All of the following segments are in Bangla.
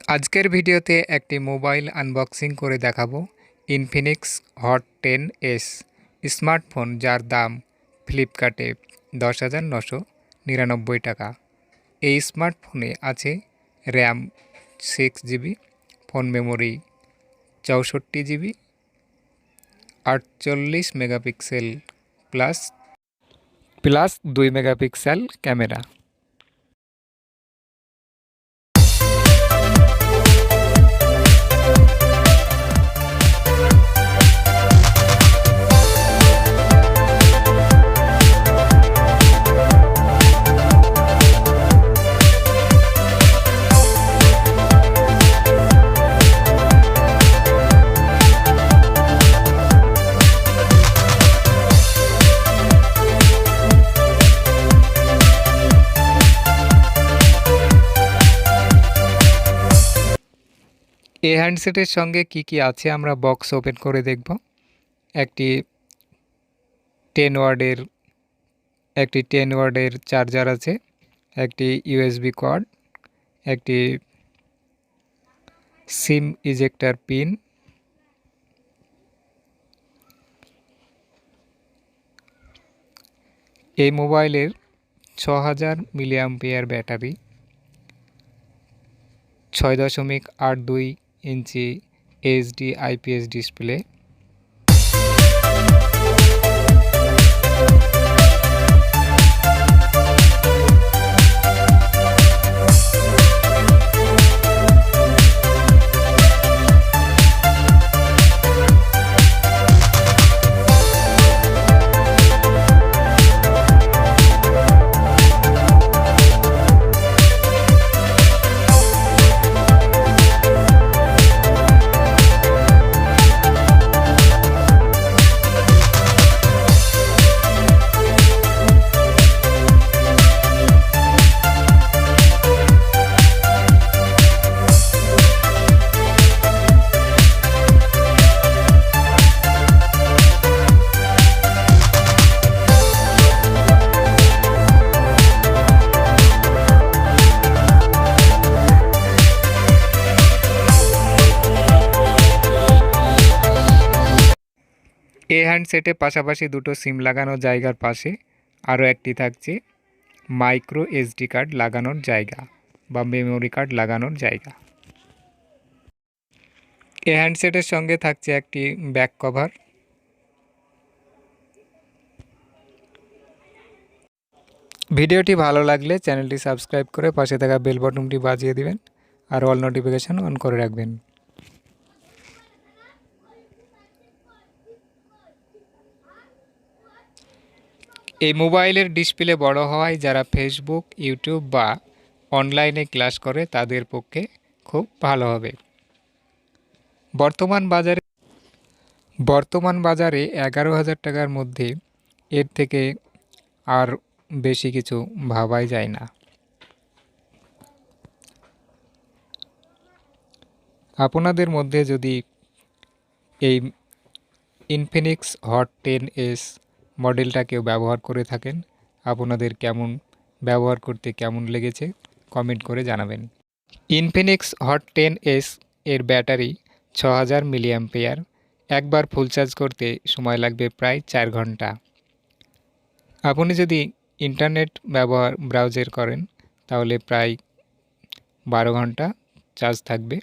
আজকের ভিডিওতে একটি মোবাইল আনবক্সিং করে দেখাবো ইনফিনিক্স হট 10s স্মার্টফোন, যার দাম ফ্লিপকার্টে 10,999 টাকা। এই স্মার্টফোনে আছে RAM 6 GB, phone memory 64 GB, 48 megapixel plus 2 megapixel camera. এই হ্যান্ডসেটের সঙ্গে কি আছে আমরা বক্স ওপেন করে দেখব। একটি 10 ওয়ার্ডের চার্জার আছে, একটি USB কর্ড, একটি সিম ইজেক্টর পিন, এই মোবাইলের 6000 মিলিঅ্যাম্পিয়ার ব্যাটারি, 6.82 ইঞ্চি HD IPS ডিসপ্লে, এই হ্যান্ডসেটে পাশাপাশি দুটো সিম লাগানোর জায়গার পাশে আরও একটি থাকছে মাইক্রো SD কার্ড লাগানোর জায়গা বা মেমোরি কার্ড লাগানোর জায়গা। এই হ্যান্ডসেটের সঙ্গে থাকছে একটি ব্যাক কভার। ভিডিওটি ভালো লাগলে চ্যানেলটি সাবস্ক্রাইব করে পাশে থাকা বেল বাটনটি বাজিয়ে দিবেন আর অল নোটিফিকেশন অন করে রাখবেন। এই মোবাইলের ডিসপ্লে বড় হওয়ায় যারা ফেসবুক, ইউটিউব বা অনলাইনে ক্লাস করে তাদের পক্ষে খুব ভালো হবে। বর্তমান বাজারে 11,000 টাকার মধ্যে এর থেকে আর বেশি কিছু ভাবাই যায় না। আপনাদের মধ্যে যদি এই ইনফিনিক্স হট 10s মডেলটা কেউ ব্যবহার করে থাকেন, আপনাদের ব্যবহার করতে কেমন লেগেছে কমেন্ট করে জানাবেন। ইনফিনিক্স হট 10s এর ব্যাটারি 6000 মিলিঅ্যাম্পিয়ার। একবার ফুল চার্জ করতে সময় লাগবে প্রায় 4 ঘন্টা। আপনি যদি ইন্টারনেট ব্রাউজার করেন তাহলে প্রায় 12 ঘন্টা চার্জ থাকবে।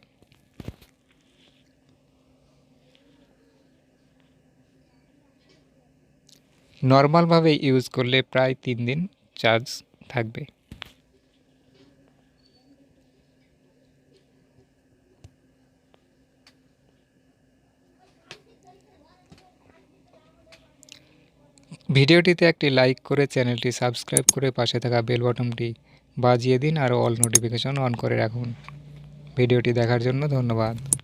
নর্মালভাবে ইউজ করলে প্রায় 3 দিন চার্জ থাকবে। ভিডিওটিতে একটি লাইক করে চ্যানেলটি সাবস্ক্রাইব করে পাশে থাকা বেল বাটনটি বাজিয়ে দিন আর অল নোটিফিকেশন অন করে রাখুন। ভিডিওটি দেখার জন্য ধন্যবাদ।